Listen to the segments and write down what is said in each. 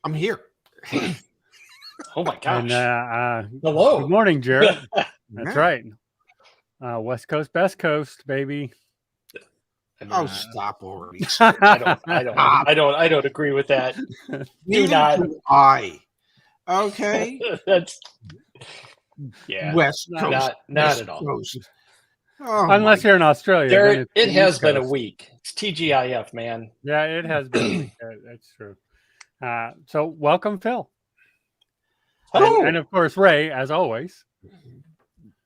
I'm here. Oh my And gosh. Hello. good morning, Jared. That's Yeah. right. West Coast, best coast, baby. I mean, Oh, stop already. I don't agree with that. Neither do I. Okay. That's yeah. West No. Coast. Not West at all. Coast. Oh, Unless you're in Australia. then There, it's it the has East been a Coast. week. It's TGIF, man. Yeah, it has been a week. That's true. So welcome, Phil. Hello. And of course, Ray, as always.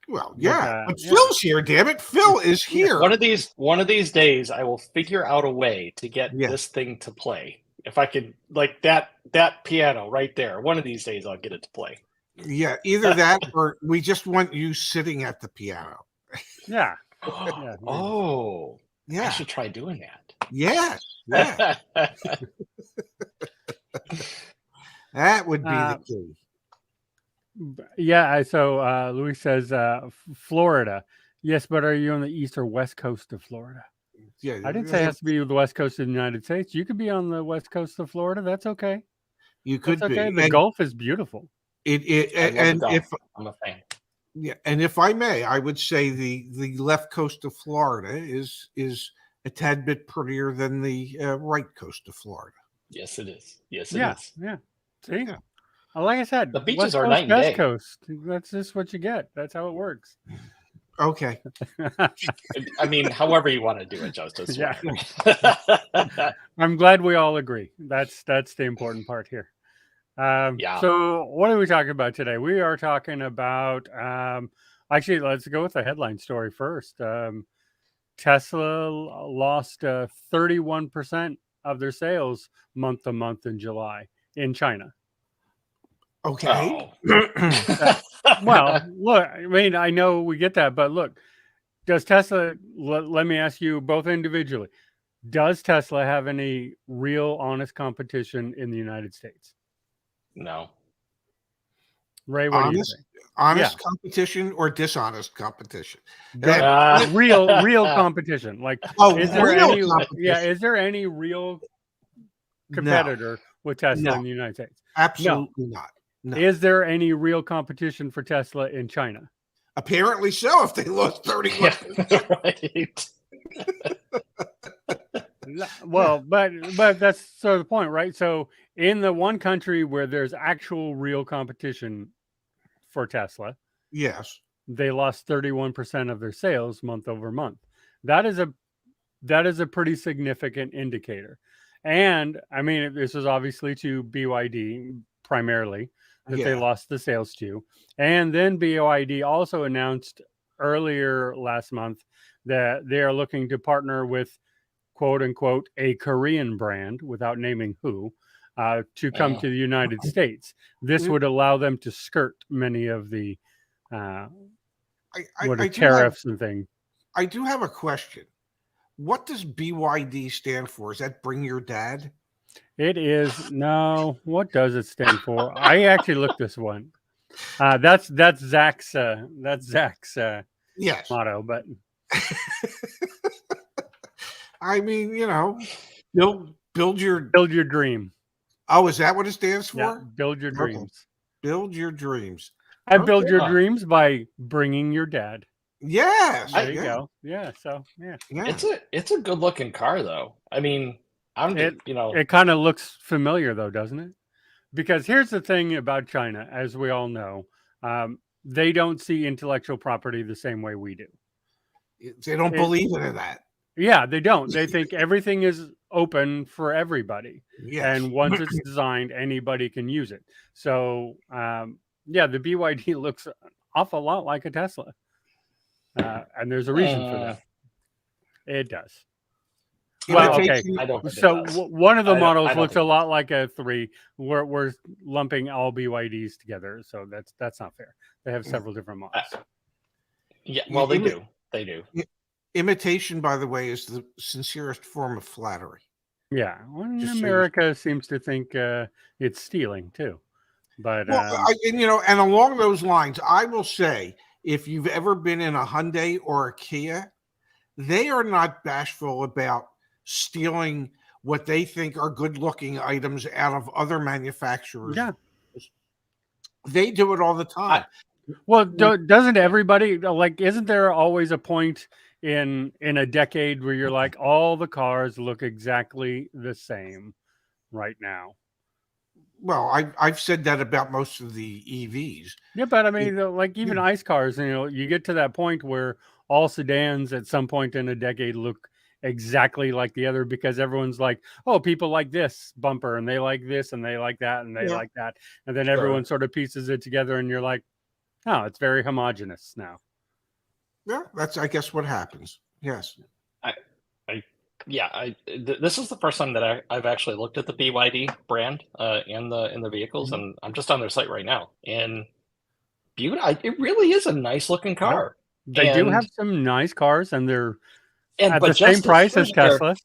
well, yeah. But, But yeah. Phil's here, damn it. Phil is here. One of these days, I will figure out a way to get Yeah. this thing to play. If I could, like that piano right there. One of these days, I'll get it to play. Yeah, either that or we just want you sitting at the piano. Yeah. Oh, I Yeah. should try doing that. Yes. Yeah. That would be the key. Yeah. So Louis says Florida. Yes, but are you on the east or west coast of Florida? Yeah. I didn't say it has to be the west coast of the United States. You could be on the west coast of Florida. That's okay. You could That's okay. be. The And Gulf is beautiful. I love and golf. if I'm a fan. yeah, and if I may, I would say the left coast of Florida is a tad bit prettier than the right coast of Florida. Yes, it is. Yes, it Yeah. is. Yeah. See? Yeah. Like I said, The beaches west are coast, night and best day. coast. That's just what you get. That's how it works. Okay. I mean, however you want to do it, Justice. Yeah. Whatever. I'm glad we all agree. That's the important part here. Yeah. So what are we talking about today? We are talking about actually, let's go with the headline story first. Tesla lost 31% of their sales month to month in July in China. Okay. Oh. Well, look, I mean, I know we get that, but look, does Tesla, let me ask you both individually, does Tesla have any real honest competition in the United States? No. Ray, what do you think? Honest competition or dishonest competition? Real competition. Like, is there real any? competition. Yeah, is there any real competitor with Tesla in the United States? Absolutely not. No. Is there any real competition for Tesla in China? Apparently so. If they lost 31%. Yeah, right. Well, but that's sort of the point, right? So in the one country where there's actual real competition for Tesla, Yes. they lost 31% of their sales month over month. That is a pretty significant indicator. And I mean, this is obviously to BYD primarily that they lost the sales to. And then BYD also announced earlier last month that they are looking to partner with quote unquote a Korean brand, without naming who, to come to the United States. This would allow them to skirt many of the tariffs and things. I do have a question. What does BYD stand for? Is that Bring Your Dad? It is no. What does it stand for? I actually looked this one. That's Zach's Yes. motto. But I mean, build your dream. Oh, is that what it stands for? Yeah, build your dreams. Okay. Build your dreams. And build your dreams by bringing your dad. Yes. There you go. Yeah. So yeah. It's a good looking car though. I mean, it kind of looks familiar though, doesn't it? Because here's the thing about China, as we all know, they don't see intellectual property the same way we do. They don't believe in that. Yeah, they don't. They think everything is open for everybody. Yes. And once it's designed, anybody can use it. So, the BYD looks an awful lot like a Tesla. And there's a reason for that. It does. Well, okay. So one of the models looks a lot like a 3. We're lumping all BYDs together, so that's not fair. They have several different models. Yeah, well, they do. They do. Imitation, by the way, is the sincerest form of flattery. Yeah, well, America seems to think it's stealing too. But and along those lines, I will say, if you've ever been in a Hyundai or a Kia, they are not bashful about stealing what they think are good looking items out of other manufacturers. Yeah. They do it all the time. Well, doesn't everybody like? Isn't there always a point in a decade where you're like, all the cars look exactly the same right now? Well, I've said that about most of the EVs. Yeah, but I mean, like even ICE cars, you get to that point where all sedans at some point in a decade look exactly like the other because everyone's like, oh, people like this bumper and they like this and they like that and they Yeah. like that. And then Sure. everyone sort of pieces it together and you're like, oh, it's very homogenous now. Yeah, that's I guess what happens. Yes. This is the first time that I've actually looked at the BYD brand in the vehicles, and I'm just on their site right now. And it really is a nice looking car. They do And- have some nice cars and they're And at but the same just price as here's where- Tesla.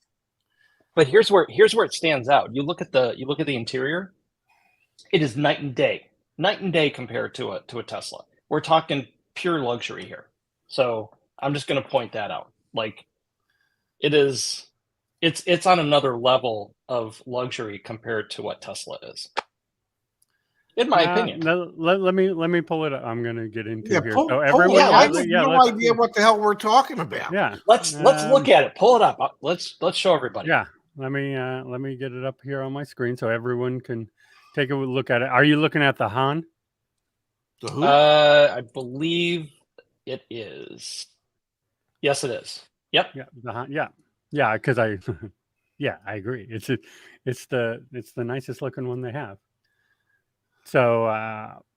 But here's where it stands out. You look at the interior. It is night and day compared to a Tesla. We're talking pure luxury here. So I'm just going to point that out. Like, it's on another level of luxury compared to what Tesla is, in my opinion. Let me pull it up. I'm going to get into here. Pull So it everyone, up. I have no let's- idea what the hell we're talking about. Yeah, Let's look at it. Pull it up. Let's show everybody. Yeah, let me get it up here on my screen so everyone can take a look at it. Are you looking at the Han? The who? I believe it is. Yes, it is. Yep. Yeah, the Han. Yeah, because I, yeah, I agree. It's the nicest looking one they have. So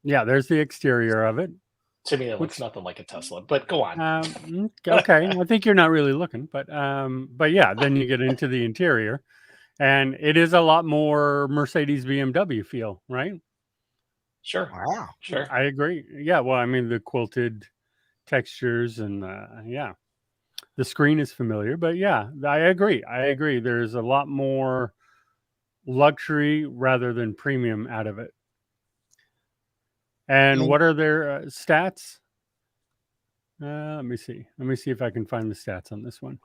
yeah, there's the exterior of it. To me, it looks nothing like a Tesla. But go on. Okay, I think you're not really looking, but yeah, then you get into the interior, and it is a lot more Mercedes BMW feel, right? Sure. Wow. Sure. I agree. Yeah, well, I mean the quilted textures and yeah, the screen is familiar, but yeah, I agree. There's a lot more luxury rather than premium out of it. And what are their stats? Let me see if I can find the stats on this one.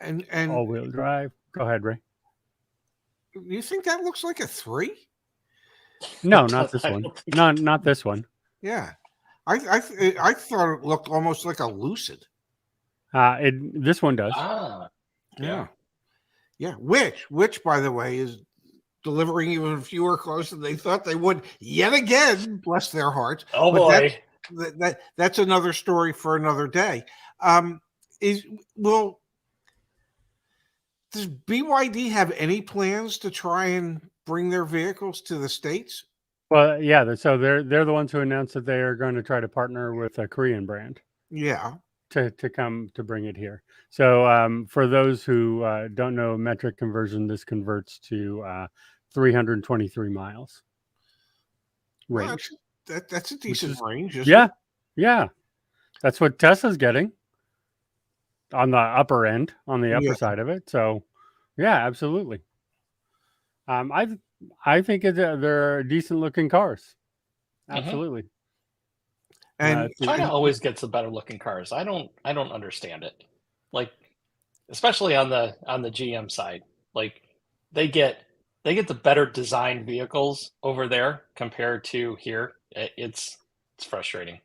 And All-wheel drive. Go ahead, Ray. you think that looks like a 3? No, not this I one. don't think- Not this one. Yeah. I thought it looked almost like a Lucid. This one does. Yeah. Yeah. Which by the way is delivering even fewer cars than they thought they would yet again, bless their hearts. Oh But boy. that's another story for another day. Does BYD have any plans to try and bring their vehicles to the States? Well, yeah. So they're the ones who announced that they are going to try to partner with a Korean brand Yeah. to come to bring it here. So for those who don't know metric conversion, this converts to 323 miles range. Well, that's a decent range. Isn't Yeah, it? yeah. That's what Tesla's getting on the upper end, on the upper Yeah. side of it. So, yeah, absolutely. I think they're decent looking cars. Absolutely. And China always gets the better looking cars. I don't understand it. Like, especially on the GM side, like they get the better designed vehicles over there compared to here. It's frustrating.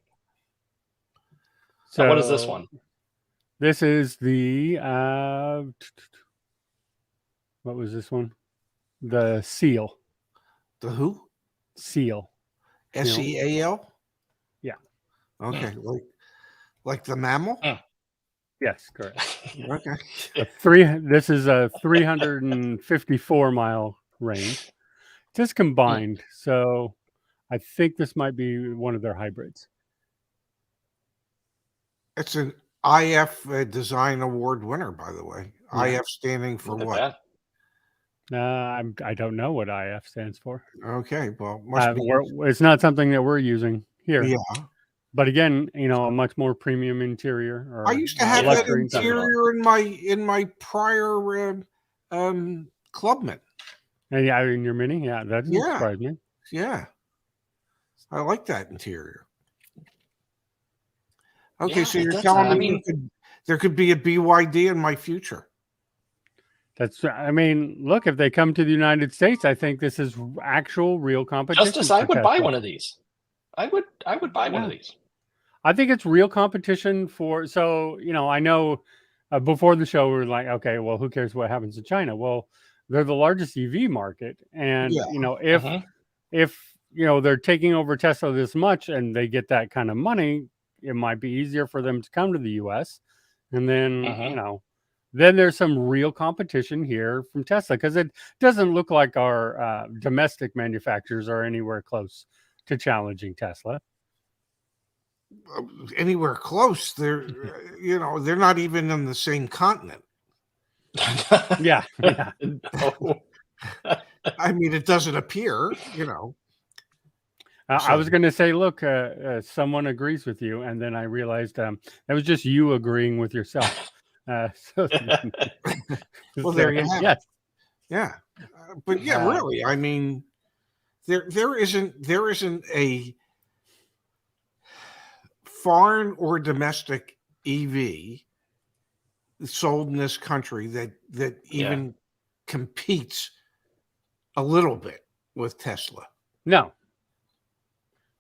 So what is this one? This is the what was this one? The Seal. the who? Seal. SEAL? Yeah. Okay. Like the mammal? Yes, correct. Okay. This is a 354 mile range, just combined. So I think this might be one of their hybrids. It's an IF Design Award winner, by the way. Yeah. IF standing for Look at what? that. I don't know what IF stands for. Okay. Well, must be. It's not something that we're using here. Yeah. But again, a much more premium interior. Or, I used to have that luxury interior in my prior Clubman. And yeah, in your Mini, yeah, that doesn't surprise me. Yeah. I like that interior. Okay, Yeah, so you're that's- telling I me mean- there could be a BYD in my future. I mean, look, if they come to the United States, I think this is actual real competition. Justice, I for would buy Tesla. one of these. I would buy one of these. I think it's real competition for. So I know before the show we were like, okay, well, who cares what happens in China? Well, they're the largest EV market, and Mhm. if they're taking over Tesla this much and they get that kind of money, it might be easier for them to come to the US. And then, Mhm. then there's some real competition here from Tesla, because it doesn't look like our domestic manufacturers are anywhere close to challenging Tesla. Anywhere close. They're they're not even on the same continent. Yeah. No. I mean, it doesn't appear, I was going to say, look, someone agrees with you, and then I realized that was just you agreeing with yourself. Well, there you have it. Yeah, but really, I mean, there isn't a foreign or domestic EV sold in this country that even competes a little bit with Tesla. No,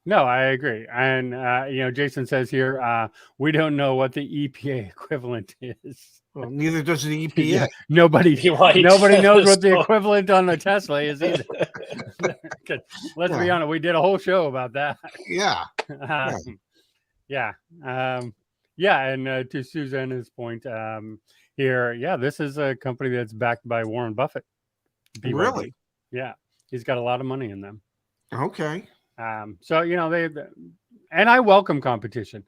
I agree. And, Jason says here, we don't know what the EPA equivalent is. Well, neither does the EPA. Yeah, nobody knows what the equivalent on the Tesla is either. Let's be honest. We did a whole show about that. Yeah. And to Susanna's point here, this is a company that's backed by Warren Buffett. BYD. Really? Yeah. He's got a lot of money in them. Okay. So and I welcome competition.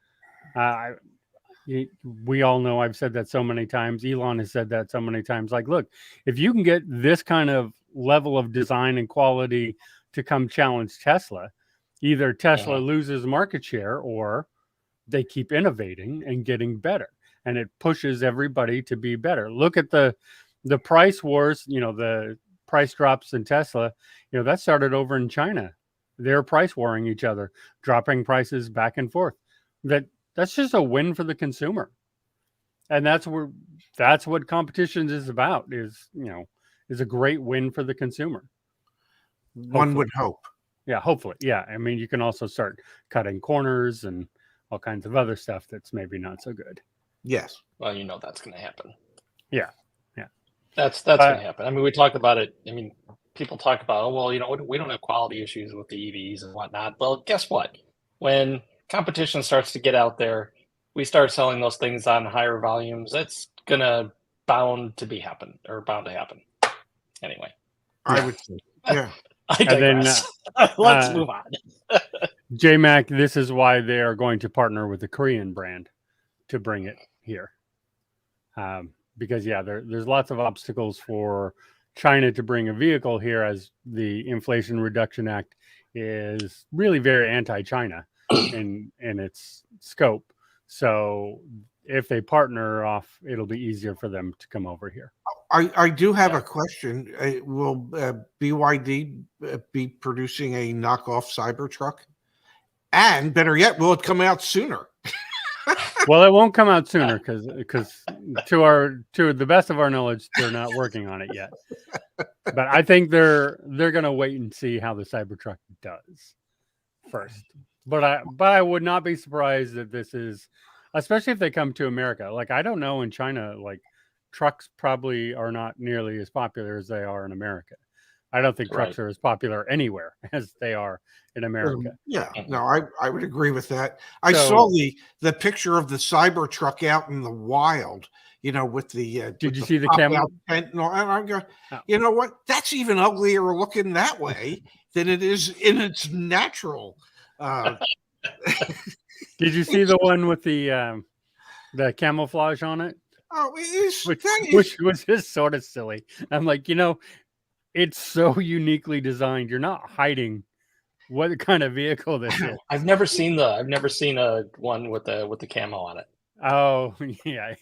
We all know, I've said that so many times. Elon has said that so many times. Like, look, if you can get this kind of level of design and quality to come challenge Tesla, either Tesla loses market share or they keep innovating and getting better, and it pushes everybody to be better. Look at the price wars. The price drops in Tesla. That started over in China. They're price warring each other, dropping prices back and forth. That's just a win for the consumer, and that's what competition is about. Is a great win for the consumer. One would hope. Yeah, hopefully. Yeah, I mean, you can also start cutting corners and all kinds of other stuff that's maybe not so good. Yes. Well, that's going to happen. Yeah. That's going to happen. I mean, we talked about it. I mean, people talk about, we don't have quality issues with the EVs and whatnot. Well, guess what? When competition starts to get out there, we start selling those things on higher volumes. It's bound to happen. Anyway, I would say, yeah. I digress. Let's move on. JMac, this is why they are going to partner with the Korean brand to bring it here. Because there's lots of obstacles for China to bring a vehicle here, as the Inflation Reduction Act is really very anti-China in its scope. So if they partner off, it'll be easier for them to come over here. I do have a question. Will BYD be producing a knockoff Cybertruck? And better yet, will it come out sooner? Well, it won't come out sooner because to the best of our knowledge, they're not working on it yet. But I think they're going to wait and see how the Cybertruck does first. But I would not be surprised if this is, especially if they come to America. Like, I don't know in China, like, trucks probably are not nearly as popular as they are in America. I don't think trucks are as popular anywhere as they are in America. I would agree with that. I saw the picture of the Cybertruck out in the wild, with the did you see the camel tent and I'm going, you know what? That's even uglier looking that way than it is in its natural. Did you see the one with the camouflage on it? Oh, which was just sort of silly. I'm like, it's so uniquely designed. You're not hiding what kind of vehicle this is. I've never seen a one with the camo on it. Oh yeah,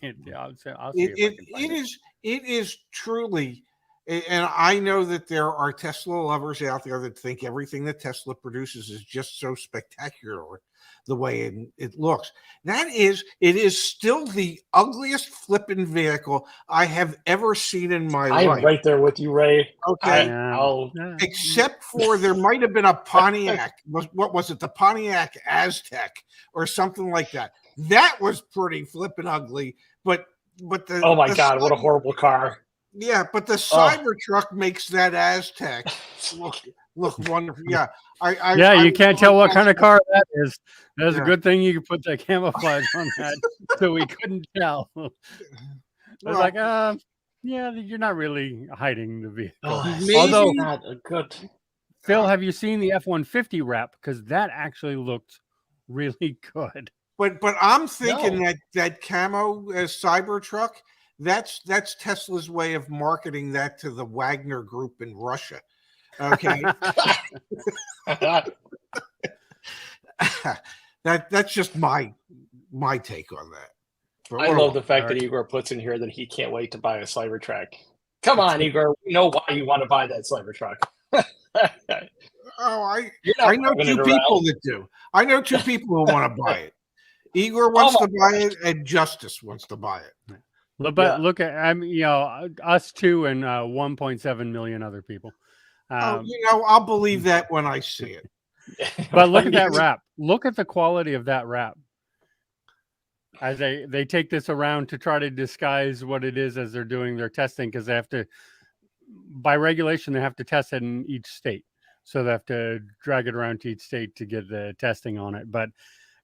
I'll see it is truly And I know that there are Tesla lovers out there that think everything that Tesla produces is just so spectacular the way it looks. It is still the ugliest flipping vehicle I have ever seen in my I'm life. right there with you, Ray. Okay. Except for there might have been a Pontiac. What was it? The Pontiac Aztec or something like that. That was pretty flipping ugly. But the oh my God, what a horrible car. Yeah, but the Cybertruck makes that Aztec look wonderful. Yeah, you can't tell what kind of car that is. That's a good thing you could put that camouflage on that, so we couldn't tell. I was like, yeah, you're not really hiding the vehicle. Although, not a good. Phil, have you seen the F-150 wrap? Because that actually looked really good. But I'm thinking that camo Cybertruck. That's Tesla's way of marketing that to the Wagner Group in Russia. Okay. That's just my take on that. But I love the fact that Igor puts in here that he can't wait to buy a Cybertruck. Come on, Igor. We know why you want to buy that Cybertruck. I know two people that do. I know two people who want to buy it. Igor wants to buy it, and Justice wants to buy it. But look at us two and 1.7 million other people. I'll believe that when I see it. But look at that wrap. Look at the quality of that wrap. As they take this around to try to disguise what it is as they're doing their testing, because they have to, by regulation, they have to test it in each state. So they have to drag it around to each state to get the testing on it. But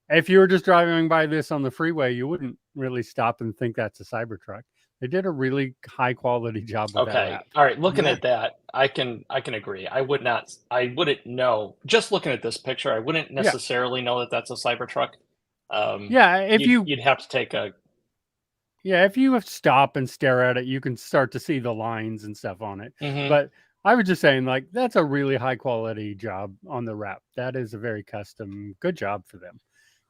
if you were just driving by this on the freeway, you wouldn't really stop and think that's a Cybertruck. They did a really high quality job with that wrap. All right. Looking at that, I can agree. I wouldn't know. Just looking at this picture, I wouldn't necessarily know that that's a Cybertruck. If you'd have to take a. Yeah, if you stop and stare at it, you can start to see the lines and stuff on it. Mm-hmm. But I was just saying, like, that's a really high quality job on the wrap. That is a very custom. Good job for them.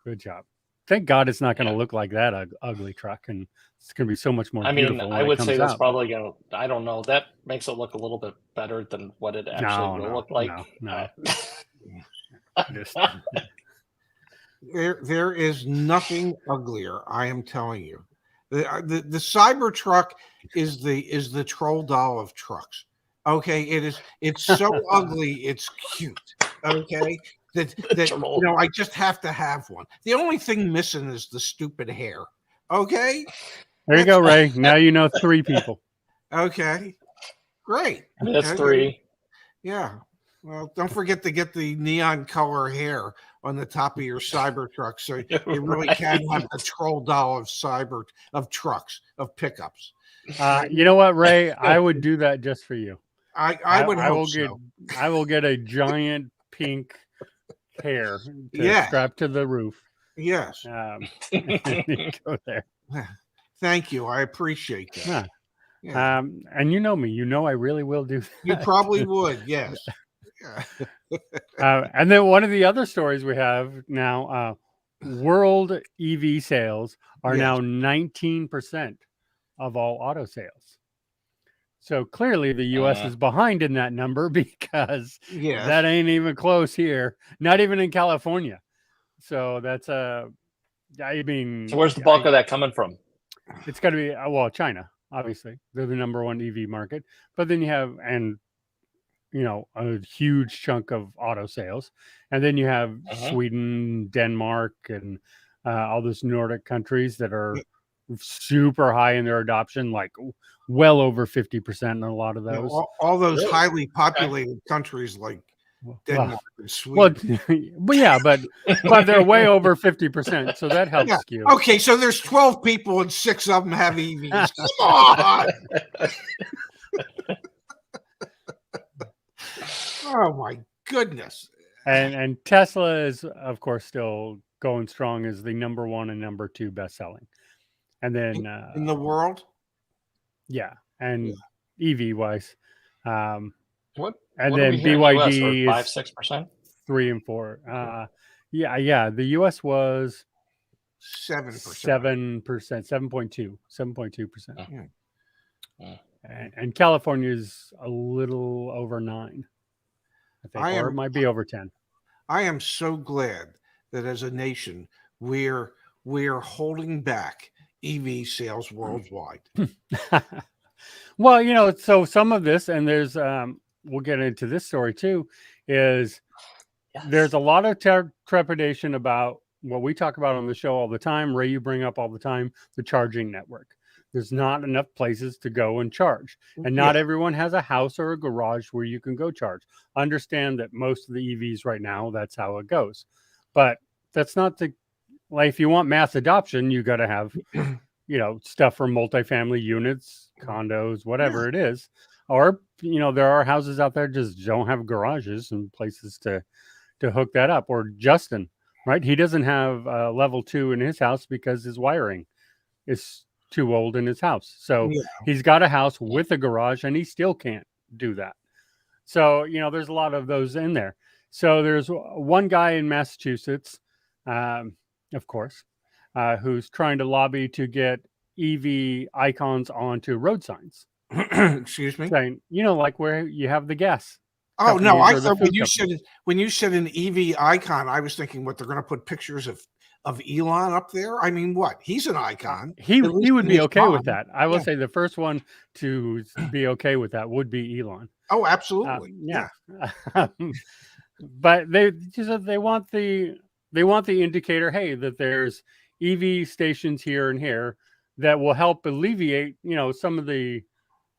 Good job. Thank God it's not going to look like that ugly truck, and it's going to be so much more beautiful. I would say that's probably going to, I don't know, that makes it look a little bit better than what it actually will look like. No. There is nothing uglier, I am telling you. The Cybertruck is the troll doll of trucks. Okay, it's so ugly, it's cute. Okay. That I just have to have one. The only thing missing is the stupid hair. Okay. There you go, Ray. Now you know 3 people. Okay. Great. That's 3. Yeah. Well, don't forget to get the neon color hair on the top of your Cybertruck, so you really can have the troll doll of trucks, of pickups. You know what, Ray? I would do that just for you. I will get a giant pink hair to strap to the roof. Yes. Go there. Thank you. I appreciate that. Yeah. And you know me. You know I really will do that. You probably would. Yes. And then one of the other stories we have now, world EV sales are now 19% of all auto sales. So clearly the U.S. is behind in that number, because that ain't even close here, not even in California. So that's so where's the bulk of that coming from? It's got to be, China, obviously. They're the number 1 EV market. But then you have, a huge chunk of auto sales. And then you have Sweden, Denmark, and all those Nordic countries that are super high in their adoption, like well over 50% in a lot of those. All those highly populated countries like Denmark and Sweden. But they're way over 50%, so that helps skew. Okay, so there's 12 people and 6 of them have EVs. Come on! Oh my goodness! And Tesla is, of course, still going strong as the number 1 and number 2 best selling. And then in the world, EV wise, what? And what then BYD US, is 5-6%. 3 and 4. The US was 7%, 7.2%. and California is a little over 9, I think, or it might be over 10. I am so glad that as a nation we're holding back EV sales worldwide. Well, so some of this, and there's we'll get into this story too, is there's a lot of trepidation about what we talk about on the show all the time. Ray, you bring up all the time, the charging network. There's not enough places to go and charge. And not everyone has a house or a garage where you can go charge. Understand that most of the EVs right now, that's how it goes. But that's not like, if you want mass adoption, you got to have, stuff for multifamily units, condos, whatever it is. Or, there are houses out there just don't have garages and places to hook that up. Or Justin, right? He doesn't have level 2 in his house because his wiring is too old in his house. So he's got a house with a garage and he still can't do that. So, there's a lot of those in there. So there's one guy in Massachusetts, of course, who's trying to lobby to get EV icons onto road signs. Excuse me? Saying, like where you have the gas. Oh, no, I thought when you said an EV icon, I was thinking what they're going to put pictures of Elon up there. I mean, what? He's an icon. He would be okay with that. I will say the first one to be okay with that would be Elon. Oh, absolutely. But they want the indicator, hey, that there's EV stations here and here that will help alleviate, some of the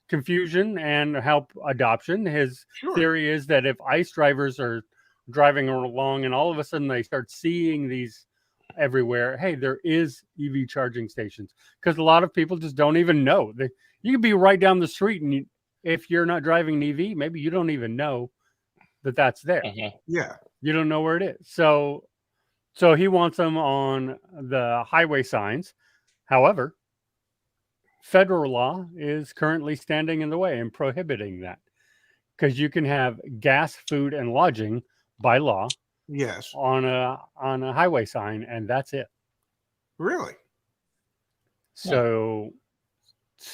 confusion and help adoption. His theory is that if ICE drivers are driving along and all of a sudden they start seeing these everywhere, hey, there is EV charging stations, because a lot of people just don't even know. You could be right down the street, and if you're not driving an EV, maybe you don't even know that that's there. You don't know where it is. So he wants them on the highway signs. However, federal law is currently standing in the way and prohibiting that, because you can have gas, food, and lodging by law on a highway sign, and that's it. Really? So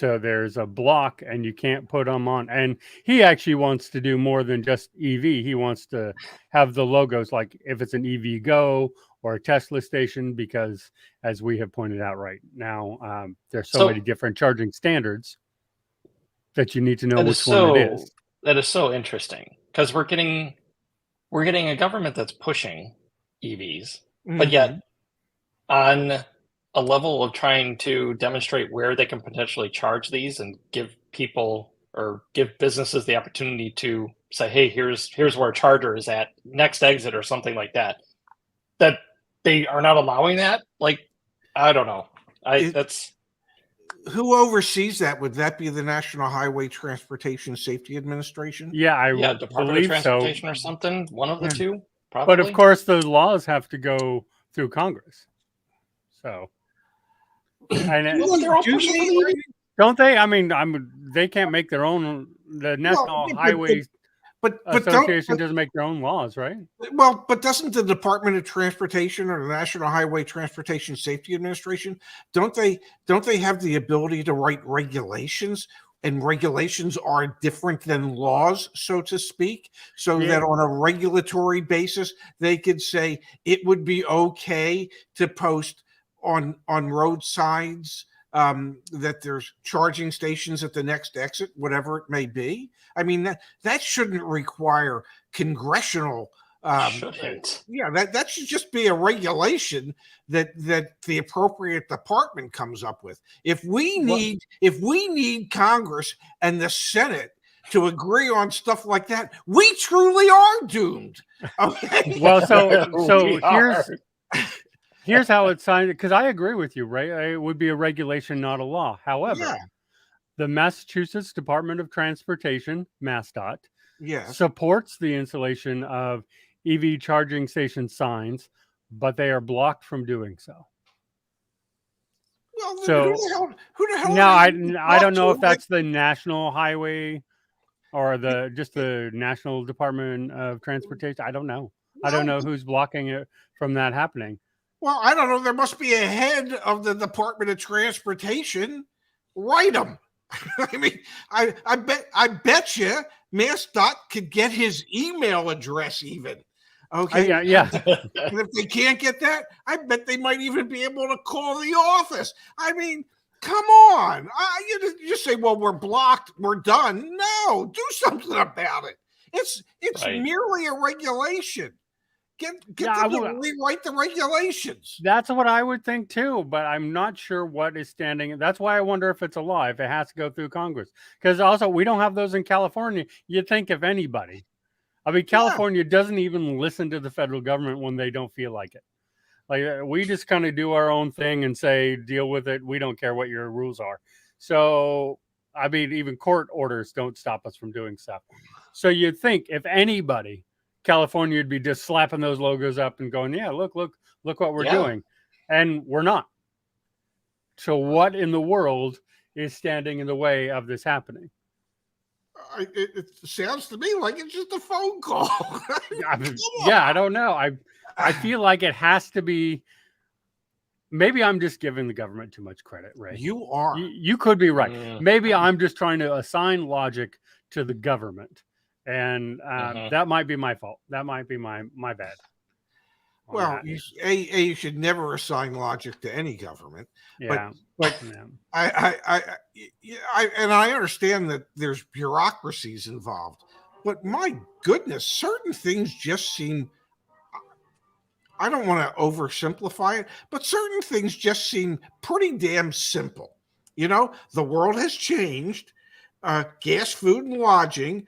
there's a block, and you can't put them on. And he actually wants to do more than just EV. He wants to have the logos, like if it's an EV Go or a Tesla station, because as we have pointed out right now, there's so many different charging standards that you need to know which one it is. That is so interesting, because we're getting a government that's pushing EVs, but yet on a level of trying to demonstrate where they can potentially charge these and give people or give businesses the opportunity to say, hey, here's where a charger is at, next exit or something like that, that they are not allowing that. Like, I don't know. That's who oversees that? Would that be the National Highway Transportation Safety Administration? Department of Transportation or something. One of the two, probably. But of course, those laws have to go through Congress. So, don't they? I mean, they can't make their own. The National Highway Association doesn't make their own laws, right? Well, but doesn't the Department of Transportation or the National Highway Transportation Safety Administration, don't they have the ability to write regulations? And regulations are different than laws, so to speak, so that on a regulatory basis, they could say it would be okay to post on road signs that there's charging stations at the next exit, whatever it may be. I mean, that shouldn't require congressional. Shouldn't. That should just be a regulation that the appropriate department comes up with. If we need Congress and the Senate to agree on stuff like that, we truly are doomed. Okay. Well, so here's how it's signed, because I agree with you, right? It would be a regulation, not a law. However, the Massachusetts Department of Transportation, MassDOT, supports the installation of EV charging station signs, but they are blocked from doing so. Well, so who the hell? No, I don't know if that's the National Highway or just the National Department of Transportation. I don't know. I don't know who's blocking it from that happening. Well, I don't know. There must be a head of the Department of Transportation. Write them. I mean, I bet you MassDOT could get his email address even. Okay. Yeah. And if they can't get that, I bet they might even be able to call the office. I mean, come on. You just say, well, we're blocked, we're done. No, do something about it. It's Right. merely a regulation. Get Yeah, them to rewrite the regulations. That's what I would think too, but I'm not sure what is standing. That's why I wonder if it's a law, if it has to go through Congress. Because also, we don't have those in California. You'd think if anybody. I mean, California doesn't even listen to the federal government when they don't feel like it. Like, we just kind of do our own thing and say, deal with it. We don't care what your rules are. So, I mean, even court orders don't stop us from doing stuff. So you'd think if anybody, California would be just slapping those logos up and going, yeah, look what we're doing. And we're not. So what in the world is standing in the way of this happening? It sounds to me like it's just a phone call. I mean, I don't know. I feel like it has to be. Maybe I'm just giving the government too much credit, Ray. You are. You could be right. Maybe I'm just trying to assign logic to the government. And that might be my fault. That might be my bad. Well, you should never assign logic to any government. Yeah. But I understand that there's bureaucracies involved. But my goodness, certain things just seem, I don't want to oversimplify it, but certain things just seem pretty damn simple. You know, the world has changed. Gas, food, and lodging.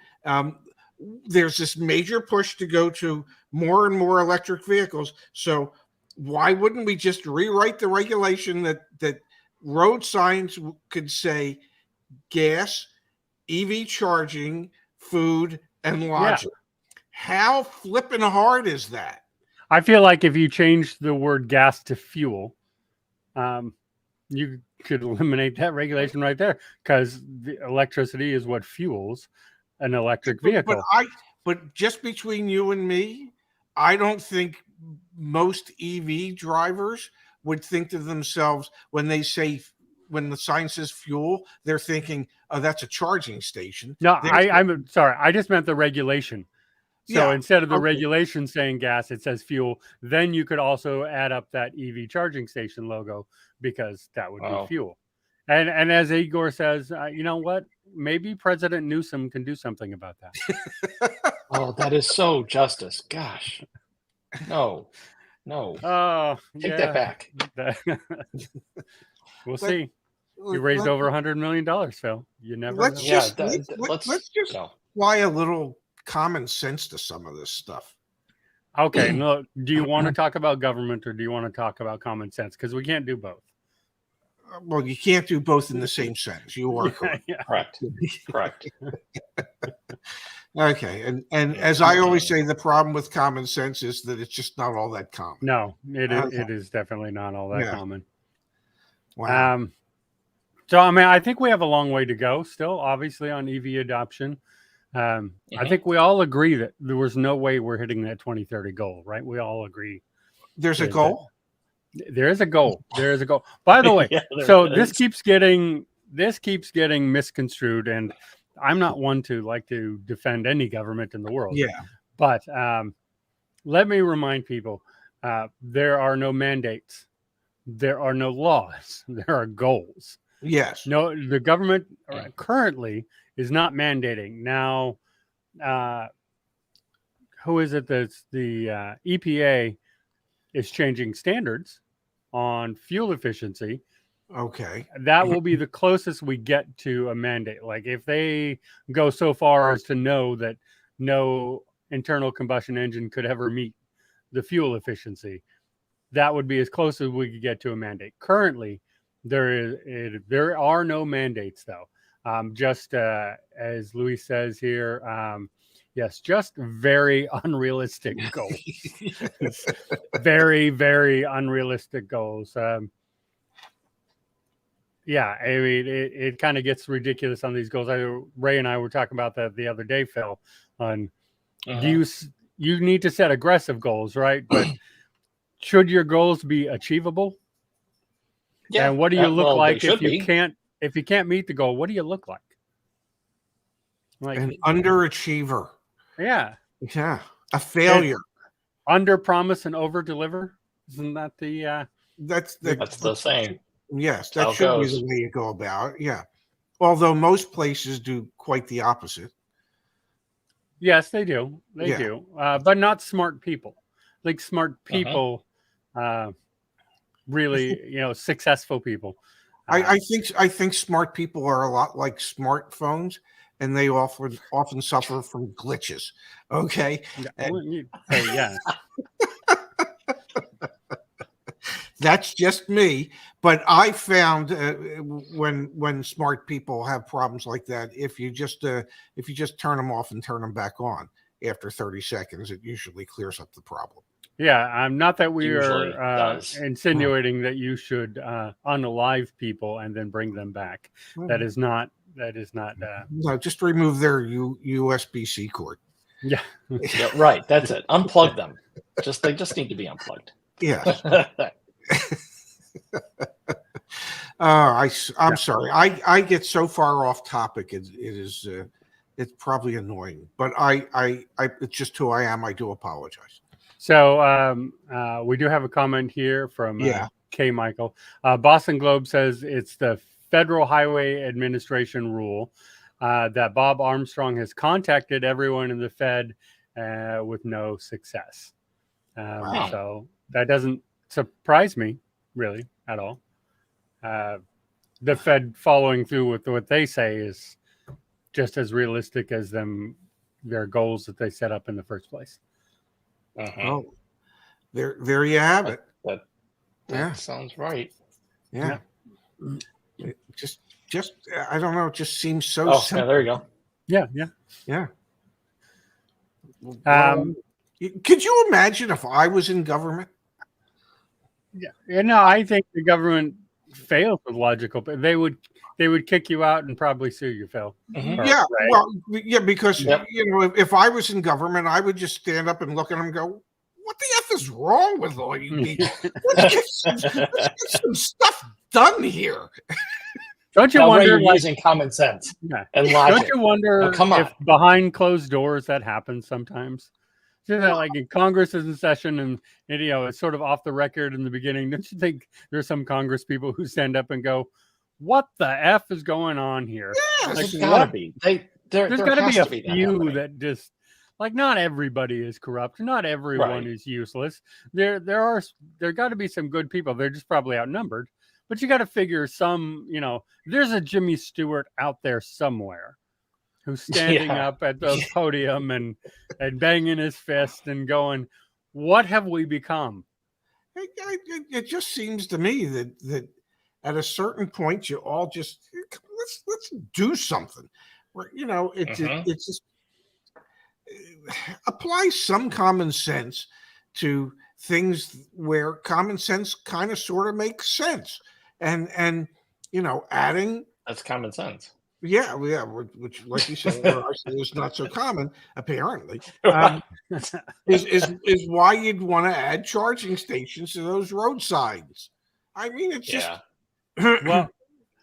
There's this major push to go to more and more electric vehicles. So why wouldn't we just rewrite the regulation that road signs could say gas, EV charging, food, and lodging? Yeah. How flippin' hard is that? I feel like if you change the word gas to fuel, you could eliminate that regulation right there, because the electricity is what fuels an electric vehicle. But just between you and me, I don't think most EV drivers would think to themselves when the sign says fuel, they're thinking, oh, that's a charging station. No, I'm sorry. I just meant the regulation. So instead of the regulation saying gas, it says fuel. Then you could also add up that EV charging station logo, because that would be fuel. And as Igor says, you know what? Maybe President Newsom can do something about that. Oh, that is so justice. Gosh. No. Oh, Take that back. We'll see. You raised over $100 million, Phil. You never know. Let's just apply a little common sense to some of this stuff. Okay. No, do you want to talk about government, or do you want to talk about common sense? Because we can't do both. Well, you can't do both in the same sentence. You are correct. Correct. Okay. And as I always say, the problem with common sense is that it's just not all that common. No, it is definitely not all that common. Wow. So, I mean, I think we have a long way to go still, obviously, on EV adoption. I think we all agree that there was no way we're hitting that 2030 goal, right? We all agree. There's a goal? There is a goal. There is a goal. By the way, this keeps getting misconstrued, and I'm not one to like to defend any government in the world. Yeah. But let me remind people, there are no mandates. There are no laws. There are goals. Yes. No, the government currently is not mandating. Now, who is it that's the EPA is changing standards on fuel efficiency. Okay. That will be the closest we get to a mandate. Like, if they go so far as to know that no internal combustion engine could ever meet the fuel efficiency, that would be as close as we could get to a mandate. Currently, there are no mandates, though. Just as Luis says here, yes, just very unrealistic goals. Very, very unrealistic goals. Yeah, I mean, it kind of gets ridiculous on these goals. Ray and I were talking about that the other day, Phil, on you need to set aggressive goals, right? But should your goals be achievable? Yeah. And what do you look like if you can't if you can't meet the goal, what do you look like? Like An underachiever. Yeah. Yeah. A failure. Under promise and over deliver. Isn't that the That's the same. Yes, How that it should be goes. the way you go about it. Yeah. Although most places do quite the opposite. Yes, they do. They Yeah. do. But not smart people. Like smart Uh-huh. people, really, successful people. I think smart people are a lot like smartphones, and they often suffer from glitches. Okay. Yeah. That's just me, but I found when smart people have problems like that, if you just turn them off and turn them back on after 30 seconds, it usually clears up the problem. Yeah, not that we Usually are does. insinuating that you should unalive people and then bring them back. That is not. No, just remove their USB-C cord. Yeah. Yeah, right. That's it. Unplug them. They just need to be unplugged. Yes. I'm sorry. I get so far off topic. It's probably annoying, but I it's just who I am. I do apologize. So we do have a comment here from K. Michael. Boston Globe says it's the Federal Highway Administration rule that Bob Armstrong has contacted everyone in the Fed with no success. Wow. So that doesn't surprise me really at all. The Fed following through with what they say is just as realistic as their goals that they set up in the first place. Uh-huh. Oh, there you have it. That sounds right. Yeah. It just I don't know. It just seems so. Oh, simple. yeah, there you go. Yeah. Could you imagine if I was in government? Yeah. I think the government fails with logical, but they would kick you out and probably sue you, Phil. Mm-hmm. Yeah. Right? Well, yeah, because if I was in government, I would just stand up and look at them and go, "What the F is wrong with all you people? Let's get some stuff done here." Don't you Ray, wonder? you're using common sense and logic. Don't you wonder if behind closed doors that happens sometimes? Like in Congress is in session and it's sort of off the record in the beginning. Don't you think there's some Congress people who stand up and go, "What the F is going on here?" Yes, there's got to be. There's got to be a few that just like not everybody is corrupt. Not everyone is useless. There got to be some good people. They're just probably outnumbered. But you got to figure some. There's a Jimmy Stewart out there somewhere who's standing up at the podium and banging his fist and going, "What have we become?" It just seems to me that at a certain point you all just let's do something. It's just apply some common sense to things where common sense kind of sort of makes sense, and adding that's common sense. Yeah, which, like you said, is not so common. Apparently, is why you'd want to add charging stations to those roadsides. I mean, it's just well,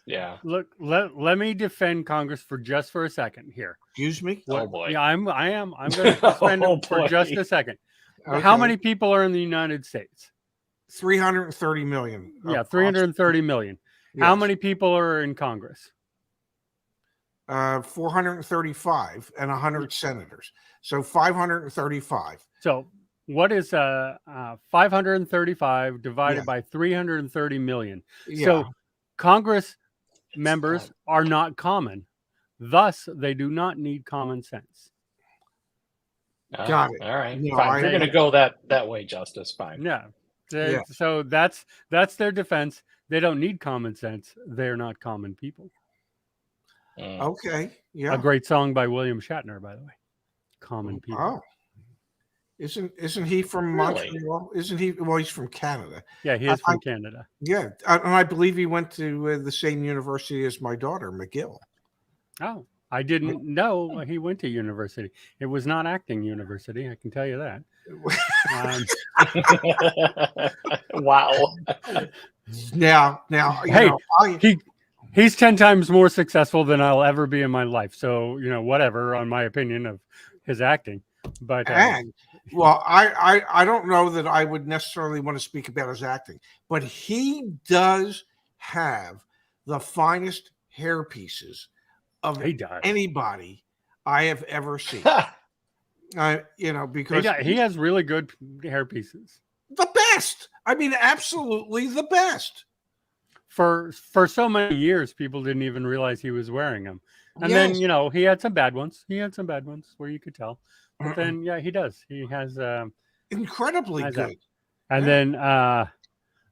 yeah. Look, let me defend Congress for a second here. Excuse me. Oh boy. Yeah, I'm going to defend them for just a second. Okay. How many people are in the United States? 330 million. Yeah, 330 million. Yes. How many people are in Congress? 435 and 100 senators. So 535. So what is 535 divided by 330 million? Yeah. So Congress members are not common. Thus, they do not need common sense. Got it. All right. No, fine. You're going to go that way, Justice. Fine. Yeah. So that's their defense. They don't need common sense. They're not common people. Okay. Yeah. A great song by William Shatner, by the way. Common people. Oh. Isn't he from Montreal? Isn't he? Well, he's from Canada. Yeah, he is from Canada. Yeah, and I believe he went to the same university as my daughter, McGill. Oh, I didn't know he went to university. It was not acting university, I can tell you that. Wow. Now, hey, He's 10 times more successful than I'll ever be in my life. So, whatever on my opinion of his acting. But And well, I don't know that I would necessarily want to speak about his acting, but he does have the finest hair pieces of he does. anybody I have ever seen. Because He has really good hair pieces. the best. I mean, absolutely the best. For so many years, people didn't even realize he was wearing them. And Yes. then, he had some bad ones. He had some bad ones where you could tell. But then, yeah, he does. He has Incredibly has good. And Yeah. then,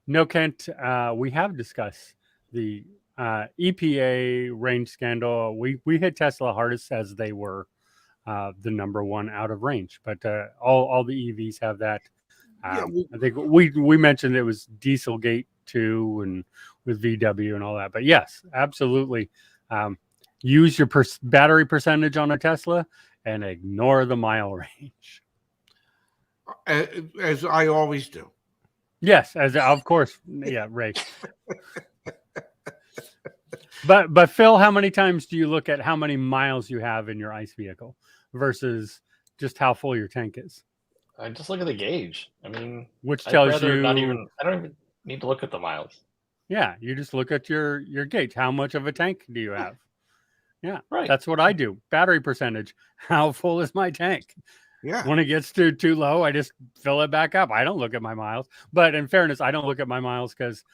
no, Kent, we have discussed the EPA range scandal. We hit Tesla hardest as they were the number one out of range. But all the EVs have that. Yeah, I think we mentioned it was Dieselgate too, and with VW and all that. But yes, absolutely. Use your battery percentage on a Tesla and ignore the mile range. as I always do. Yes, as of course, yeah, Ray. But Phil, how many times do you look at how many miles you have in your ICE vehicle versus just how full your tank is? I just look at the gauge. I mean, Which tells you I don't even need to look at the miles. Yeah, you just look at your gauge. How much of a tank do you have? Yeah, Right. That's what I do. Battery percentage. How full is my tank? Yeah. When it gets too low, I just fill it back up. I don't look at my miles. But in fairness, I don't look at my miles because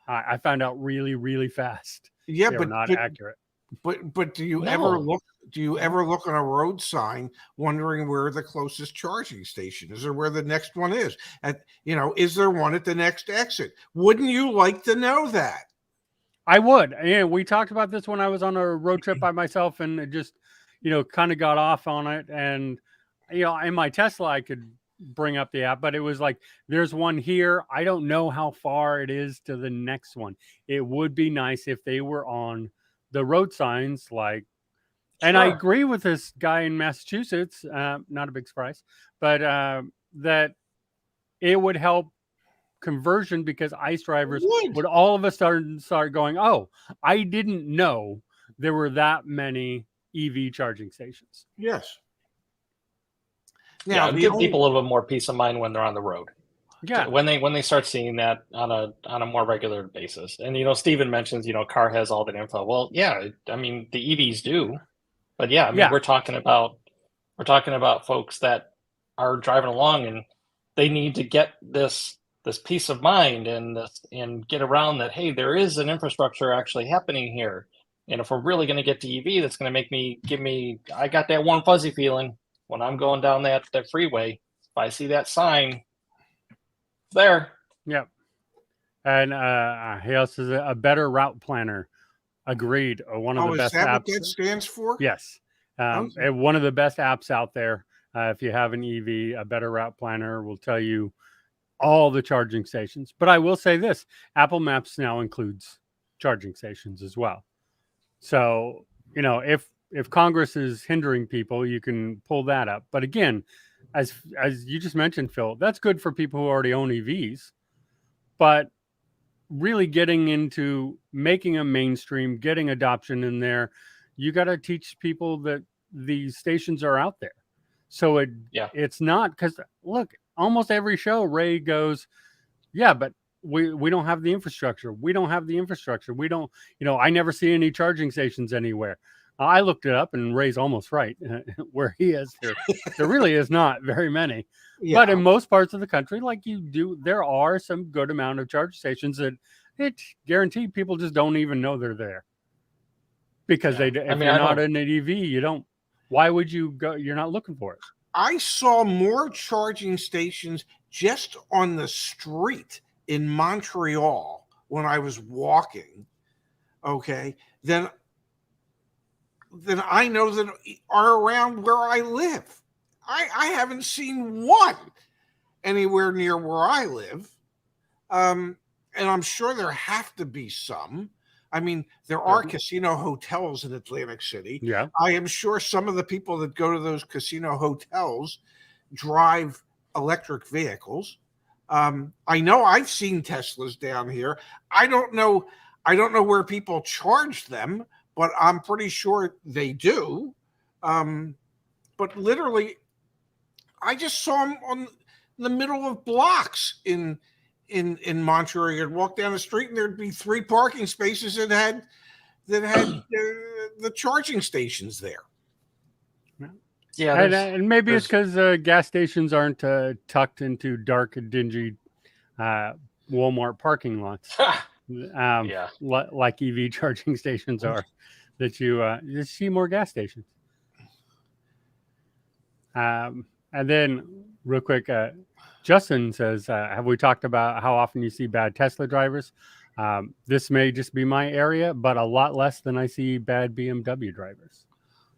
I found out really, really fast. Yeah, they were not accurate. But do you ever look? Do you ever look on a road sign wondering where the closest charging station is or where the next one is? Is there one at the next exit? Wouldn't you like to know that? I would. And we talked about this when I was on a road trip by myself, and it just, kind of got off on it. And, in my Tesla, I could bring up the app, but it was like, there's one here. I don't know how far it is to the next one. It would be nice if they were on the road signs, like, and I agree with this guy in Massachusetts, not a big surprise, but that it would help conversion because ICE drivers would all of a sudden start going, oh, I didn't know there were that many EV charging stations. Yes. Now, give people a little bit more peace of mind when they're on the road. Yeah. When they start seeing that on a more regular basis. And Steven mentions, car has all that info. Well, yeah, I mean the EVs do. But yeah, I mean we're talking about folks that are driving along and they need to get this peace of mind and get around that, hey, there is an infrastructure actually happening here. And if we're really going to get to EV, that's going to I got that warm fuzzy feeling when I'm going down that freeway. If I see that sign there. Yep. And he also says a better route planner. Agreed. One of the best apps. What that stands for? Yes. One of the best apps out there. If you have an EV, a better route planner will tell you all the charging stations. But I will say this, Apple Maps now includes charging stations as well. So, if Congress is hindering people, you can pull that up. But again, as you just mentioned, Phil, that's good for people who already own EVs. But really getting into making a mainstream, getting adoption in there, you got to teach people that these stations are out there. So it's not, because look, almost every show Ray goes, yeah, but we don't have the infrastructure. We don't have the infrastructure. We don't, I never see any charging stations anywhere. I looked it up and Ray's almost right where he is. There really is not very many. Yeah. But in most parts of the country, like you do, there are some good amount of charge stations that it guaranteed people just don't even know they're there. Because if you're not in an EV, you don't. Why would you go? You're not looking for it. I saw more charging stations just on the street in Montreal when I was walking, than I know that are around where I live. I haven't seen one anywhere near where I live. And I'm sure there have to be some. I mean, there are casino hotels in Atlantic City. Yeah. I am sure some of the people that go to those casino hotels drive electric vehicles. I know I've seen Teslas down here. I don't know I don't know where people charge them, but I'm pretty sure they do. But literally, I just saw them on the middle of blocks in Montreal. You'd walk down the street and there'd be 3 parking spaces that had the charging stations there. Yeah, and maybe it's because gas stations aren't tucked into dark, dingy Walmart parking lots, yeah. like EV charging stations are. That you see more gas stations. And then, real quick, Justin says, "Have we talked about how often you see bad Tesla drivers? This may just be my area, but a lot less than I see bad BMW drivers."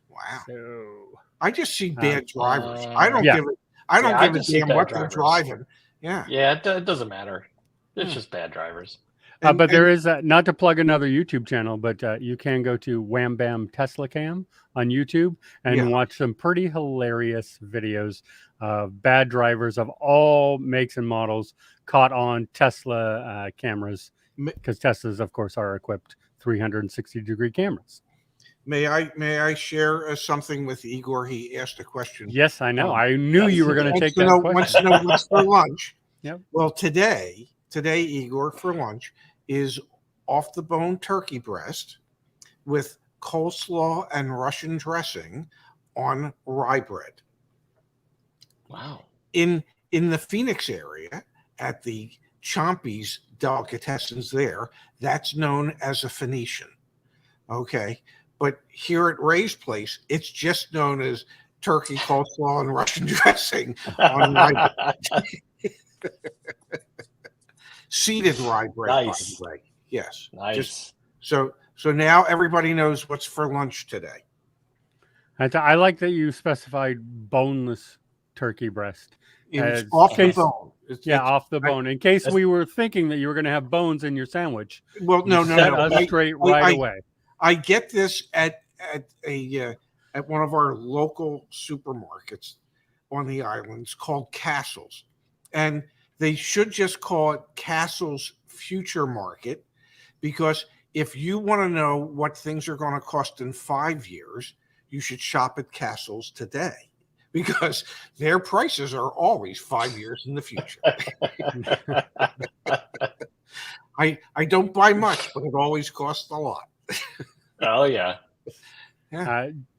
Wow. So I just see bad drivers. I don't yeah. give it. I don't Yeah, give I a just see damn bad what they're drivers. driving. Yeah. Yeah, it doesn't matter. It's just bad drivers. But there is, not to plug another YouTube channel, but you can go to Wham Bam Tesla Cam on YouTube and watch some pretty hilarious videos of bad drivers of all makes and models caught on Tesla cameras, because Teslas, of course, are equipped 360-degree cameras. May I share something with Igor? He asked a question. Yes, I know. I knew you were going to take that question. Wants to know what's for lunch. Yep. Well, today, Igor, for lunch is off the bone turkey breast with coleslaw and Russian dressing on rye bread. Wow. In the Phoenix area at the Chompy's Delicatessens there, that's known as a Phoenician. Okay. But here at Ray's place, it's just known as turkey coleslaw and Russian dressing on rye bread. Seeded rye bread, Nice. by the way. Yes. Nice. So now everybody knows what's for lunch today. I like that you specified boneless turkey breast. It's off the bone. Off the bone. In case we were thinking that you were going to have bones in your sandwich. Well, no. Set us straight right away. I get this at one of our local supermarkets on the islands called Castle's, and they should just call it Castle's Future Market, because if you want to know what things are going to cost in 5 years, you should shop at Castle's today, because their prices are always 5 years in the future. I don't buy much, but it always costs a lot. Oh, yeah.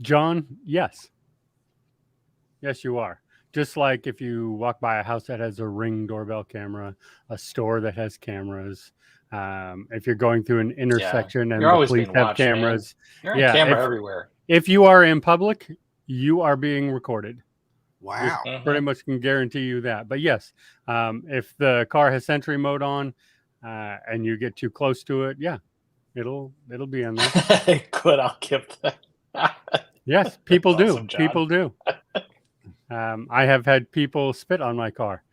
John, yes. Yes, you are. Just like if you walk by a house that has a Ring doorbell camera, a store that has cameras, if you're going through an intersection and the police have cameras. Man. You're on camera everywhere. If you are in public, you are being recorded. Wow. Pretty much can guarantee you that. But yes, if the car has Sentry mode on and you get too close to it, it'll be in there. Good, I'll give that. Yes, people do. Awesome, people do. I have had people spit on my car.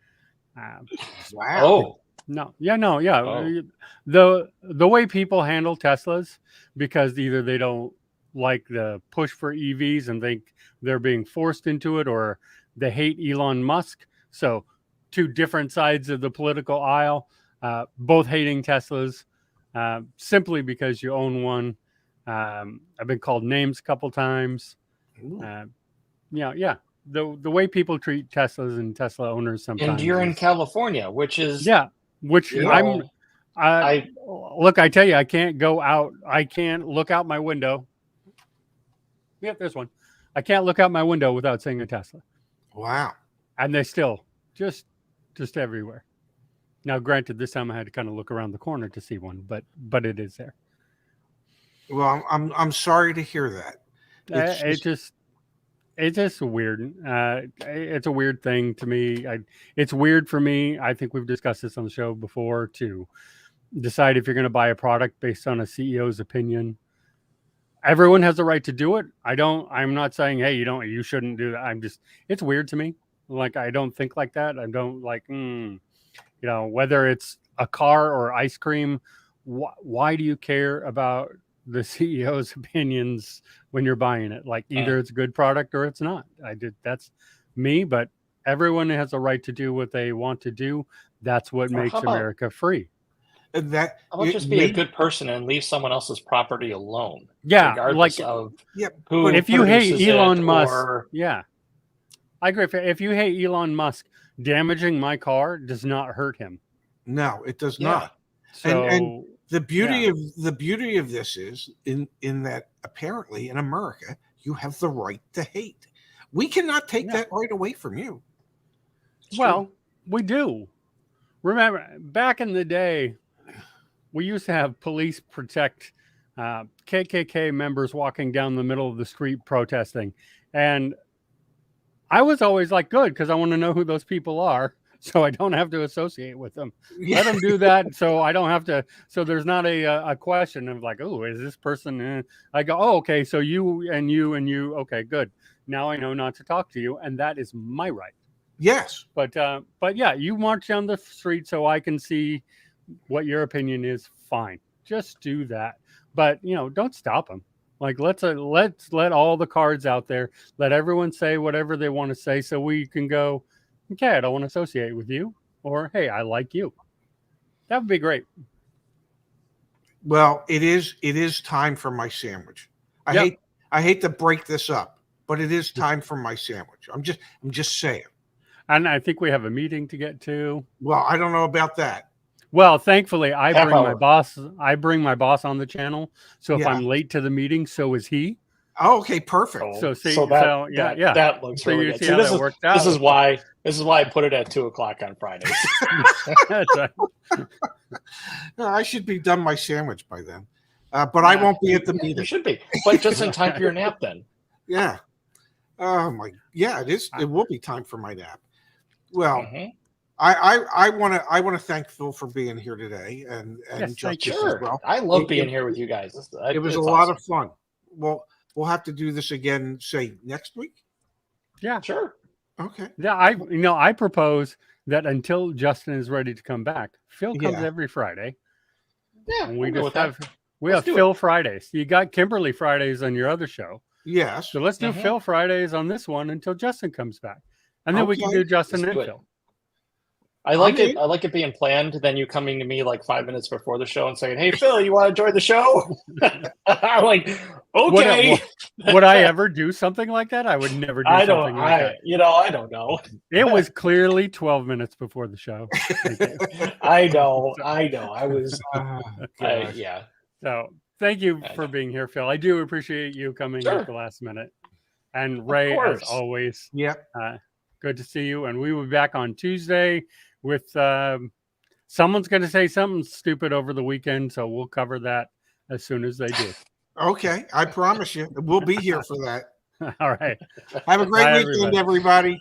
Wow. No. Oh. The way people handle Teslas, because either they don't like the push for EVs and think they're being forced into it, or they hate Elon Musk. So 2 different sides of the political aisle, both hating Teslas. Simply because you own one. I've been called names a couple times. The way people treat Teslas and Tesla owners sometimes. And you're in California, which is look, I tell you, I can't go out. I can't look out my window. Yep, there's one. I can't look out my window without seeing a Tesla. Wow. And they still just everywhere. Now, granted, this time I had to kind of look around the corner to see one, but it is there. Well, I'm sorry to hear that. It's just weird. It's a weird thing to me. It's weird for me. I think we've discussed this on the show before, to decide if you're going to buy a product based on a CEO's opinion. Everyone has the right to do it. I'm not saying, hey, you shouldn't do that. It's weird to me. Like, I don't think like that. I don't like, whether it's a car or ice cream, why do you care about the CEO's opinions when you're buying it? Like, either it's a good product or it's not. That's me, but everyone has a right to do what they want to do. That's what makes America free. That How about just be a good person and leave someone else's property alone? Yeah, regardless like of Yeah, who. if you hate produces Elon it Musk, or- yeah, I agree. If you hate Elon Musk, damaging my car does not hurt him. no, it does Yeah. not. So And the beauty yeah. of this is in that apparently in America you have the right to hate. We cannot take Yeah. that right away from you. It's well, true. we do. Remember, back in the day, we used to have police protect KKK members walking down the middle of the street protesting. And I was always like, good, because I want to know who those people are so I don't have to associate with them. Let them do that so I don't have to. So there's not a question of like, oh, is this person? I go, oh, okay, so you and you and you. Okay, good. Now I know not to talk to you. And that is my right. Yes. But yeah, you march down the street so I can see what your opinion is. Fine, just do that. But don't stop them. Like let's let all the cards out there. Let everyone say whatever they want to say, so we can go. Okay, I don't want to associate with you, or hey, I like you. That would be great. Well, it is time for my sandwich. I hate to break this up, but it is time for my sandwich. I'm just saying. And I think we have a meeting to get to. Well, I don't know about that. Well, thankfully, I Half bring my hour. boss. I bring my boss on the channel. So if Yeah. I'm late to the meeting, so is he. Oh, okay, perfect. So see, that looks So really you good. see See, how that worked out. this is why I put it at 2:00 on Fridays. That's right. No, I should be done my sandwich by then, but I won't be at the You meeting. should be, but just in time for your nap then. Yeah. Oh my. Yeah, it is. It will be time for my nap. Well, Mhm. I want to thank Phil for being here today and Yes, thank Justice you. as Sure. well. I love It- being it- here with you guys. It was a lot of fun. Well, we'll have to do this again. Say next week. Yeah. Sure. Okay. Yeah, I propose that until Justin is ready to come back, Phil comes Yeah. every Friday, Yeah. and we I'm good just with that. have Let's do it. Phil Fridays. You got Kimberly Fridays on your other show, Yes. so let's do Mhm. Phil Fridays on this one until Justin comes back, and then we can Okay. do Justin Let's and do it. Phil. I like I'm it. I like it being planned. Then you coming to me like 5 minutes before the show and saying, "Hey, Phil, you want to join the show?" I'm like, okay. Would I ever do something like that? I would never do I something don't. like that. I don't know. It was clearly 12 minutes before the show. Thank you. I know. I was. Gosh. Yeah. So thank you I for know. being here, Phil. I do appreciate you coming Sure. at the last minute. And Ray, as course. always, Yep. good to see you. And we will be back on Tuesday with someone's going to say something stupid over the weekend. So we'll cover that as soon as they do. Okay. I promise you, we'll be here for that. All right. Have a great Bye, weekend, everybody. everybody.